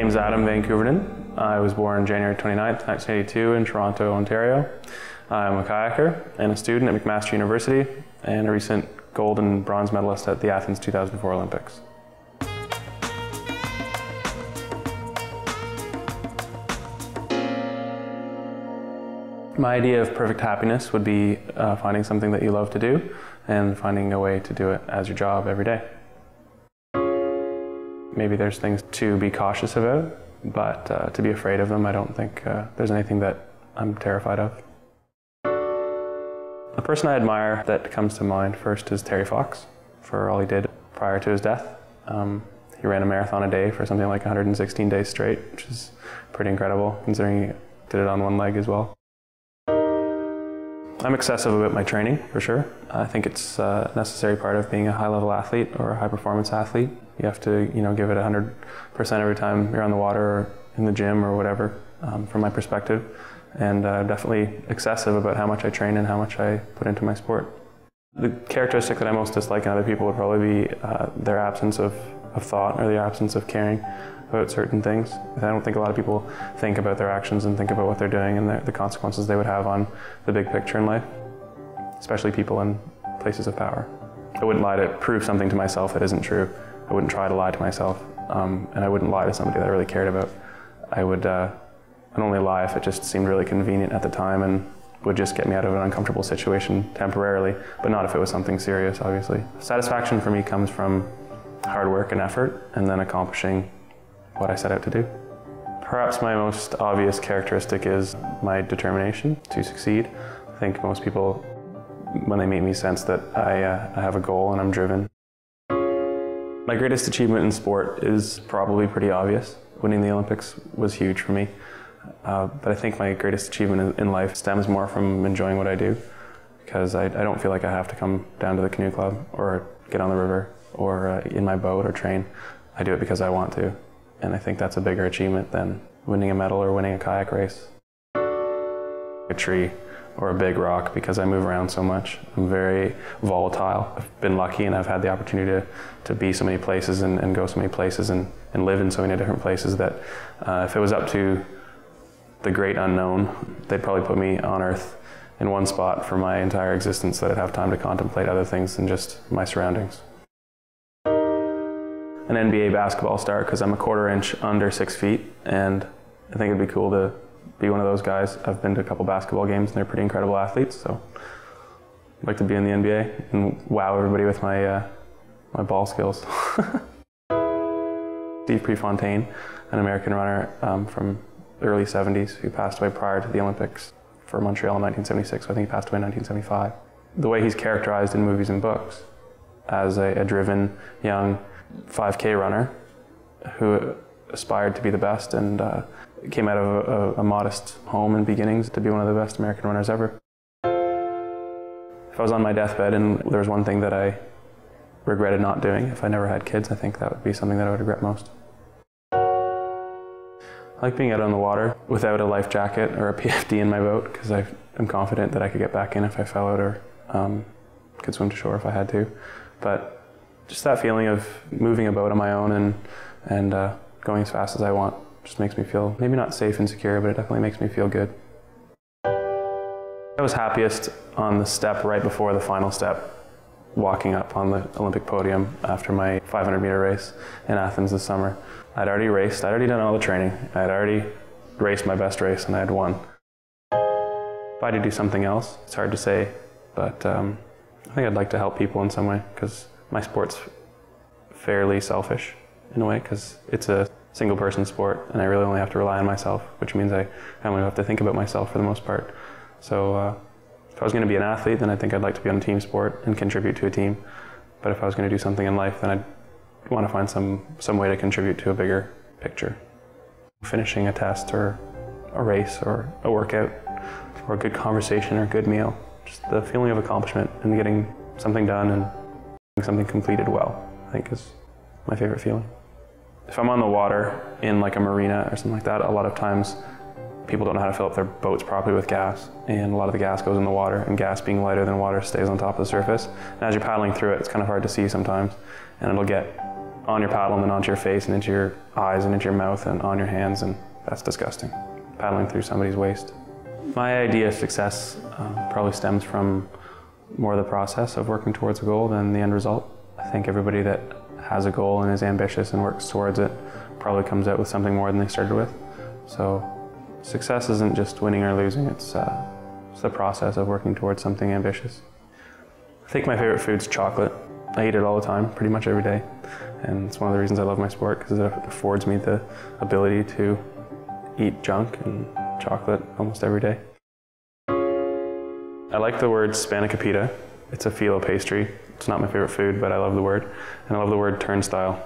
name's Adam Van Koeverden. I was born January 29th, 1982 in Toronto, Ontario. I'm a kayaker and a student at McMaster University and a recent gold and bronze medalist at the Athens 2004 Olympics. My idea of perfect happiness would be finding something that you love to do and finding a way to do it as your job every day. Maybe there's things to be cautious about, but to be afraid of them, I don't think there's anything that I'm terrified of. The person I admire that comes to mind first is Terry Fox, for all he did prior to his death. He ran a marathon a day for something like 116 days straight, which is pretty incredible considering he did it on one leg as well. I'm excessive about my training, for sure. I think it's a necessary part of being a high-level athlete or a high-performance athlete. You have to, give it 100% every time you're on the water or in the gym or whatever, from my perspective. And definitely excessive about how much I train and how much I put into my sport. The characteristic that I most dislike in other people would probably be their absence of thought or the absence of caring about certain things. I don't think a lot of people think about their actions and think about what they're doing and the consequences they would have on the big picture in life, especially people in places of power. I wouldn't lie to prove something to myself that isn't true. I wouldn't try to lie to myself, and I wouldn't lie to somebody that I really cared about. I'd only lie if it just seemed really convenient at the time and would just get me out of an uncomfortable situation temporarily, but not if it was something serious, obviously. Satisfaction for me comes from hard work and effort, and then accomplishing what I set out to do. Perhaps my most obvious characteristic is my determination to succeed. I think most people, when they meet me, sense that I have a goal and I'm driven. My greatest achievement in sport is probably pretty obvious. Winning the Olympics was huge for me. But I think my greatest achievement in life stems more from enjoying what I do, because I don't feel like I have to come down to the canoe club or get on the river or in my boat or train. I do it because I want to. And I think that's a bigger achievement than winning a medal or winning a kayak race. A tree or a big rock, because I move around so much. I'm very volatile. I've been lucky and I've had the opportunity to be so many places and go so many places and live in so many different places that if it was up to the great unknown, they'd probably put me on Earth in one spot for my entire existence, that I'd have time to contemplate other things than just my surroundings. An NBA basketball star, because I'm a 1/4 inch under 6 feet, and I think it'd be cool to be one of those guys. I've been to a couple basketball games and they're pretty incredible athletes, so I'd like to be in the NBA and wow everybody with my ball skills. Steve Prefontaine, an American runner from the early 70s who passed away prior to the Olympics for Montreal in 1976, so I think he passed away in 1975. The way he's characterized in movies and books as a driven young 5K runner who aspired to be the best and came out of a modest home and beginnings to be one of the best American runners ever. If I was on my deathbed and there was one thing that I regretted not doing, if I never had kids, I think that would be something that I would regret most. I like being out on the water without a life jacket or a PFD in my boat, because I'm confident that I could get back in if I fell out or could swim to shore if I had to. But just that feeling of moving a boat on my own and going as fast as I want just makes me feel, maybe not safe and secure, but it definitely makes me feel good. I was happiest on the step right before the final step, walking up on the Olympic podium after my 500-meter race in Athens this summer. I'd already raced, I'd already done all the training, I'd already raced my best race and I had won. If I had to do something else, it's hard to say, but I think I'd like to help people in some way, because my sport's fairly selfish in a way, because it's a single-person sport and I really only have to rely on myself, which means I only have to think about myself for the most part. So if I was going to be an athlete, then I think I'd like to be on a team sport and contribute to a team. But if I was going to do something in life, then I'd want to find some way to contribute to a bigger picture. Finishing a test or a race or a workout or a good conversation or a good meal, just the feeling of accomplishment and getting something done and something completed well, I think is my favorite feeling. If I'm on the water in like a marina or something like that, a lot of times people don't know how to fill up their boats properly with gas, and a lot of the gas goes in the water, and gas being lighter than water stays on top of the surface. And as you're paddling through it, it's kind of hard to see sometimes, and it'll get on your paddle and then onto your face and into your eyes and into your mouth and on your hands, and that's disgusting. Paddling through somebody's waist. My idea of success probably stems from more the process of working towards a goal than the end result. I think everybody that has a goal and is ambitious and works towards it probably comes out with something more than they started with. So success isn't just winning or losing, it's the process of working towards something ambitious. I think my favorite food's chocolate. I eat it all the time, pretty much every day. And it's one of the reasons I love my sport, because it affords me the ability to eat junk and chocolate almost every day. I like the word spanakopita. It's a phyllo pastry. It's not my favorite food, but I love the word. And I love the word turnstile,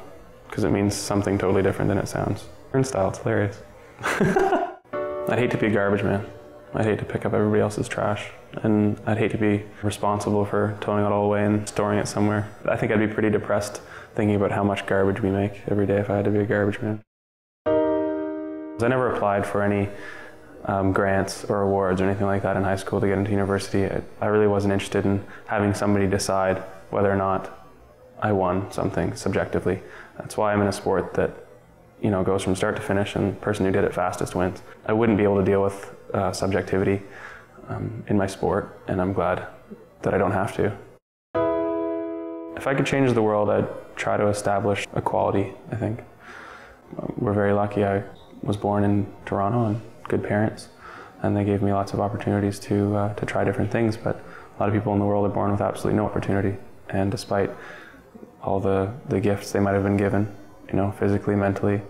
because it means something totally different than it sounds. Turnstile, it's hilarious. I'd hate to be a garbage man. I'd hate to pick up everybody else's trash. And I'd hate to be responsible for towing it all away and storing it somewhere. I think I'd be pretty depressed thinking about how much garbage we make every day if I had to be a garbage man. I never applied for any grants or awards or anything like that in high school to get into university. I really wasn't interested in having somebody decide whether or not I won something subjectively. That's why I'm in a sport that, you know, goes from start to finish, and the person who did it fastest wins. I wouldn't be able to deal with subjectivity in my sport, and I'm glad that I don't have to. If I could change the world, I'd try to establish equality, I think. We're very lucky. I was born in Toronto and good parents, and they gave me lots of opportunities to try different things, but a lot of people in the world are born with absolutely no opportunity, and despite all the gifts they might have been given, you know, physically, mentally,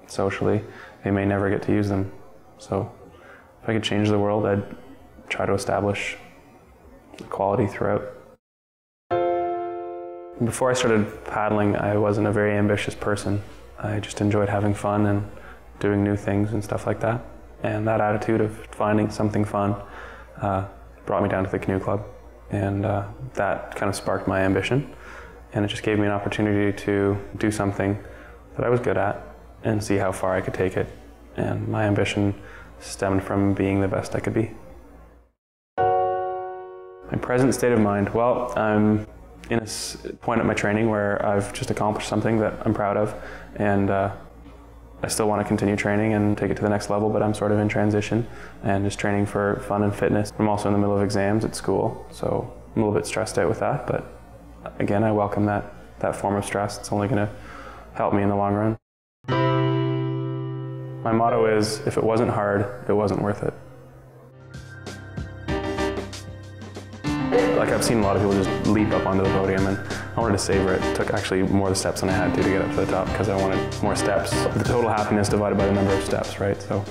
socially, they may never get to use them. So if I could change the world, I'd try to establish equality throughout. Before I started paddling, I wasn't a very ambitious person. I just enjoyed having fun and doing new things and stuff like that. And that attitude of finding something fun brought me down to the canoe club. And that kind of sparked my ambition. And it just gave me an opportunity to do something that I was good at and see how far I could take it. And my ambition stemmed from being the best I could be. My present state of mind, well, I'm in a point at my training where I've just accomplished something that I'm proud of, and I still want to continue training and take it to the next level, but I'm sort of in transition and just training for fun and fitness. I'm also in the middle of exams at school, so I'm a little bit stressed out with that, but again, I welcome that form of stress. It's only going to help me in the long run. My motto is, if it wasn't hard, it wasn't worth it. Like, I've seen a lot of people just leap up onto the podium, and I wanted to savor it. It took actually more steps than I had to get up to the top, because I wanted more steps. The total happiness divided by the number of steps, right? So.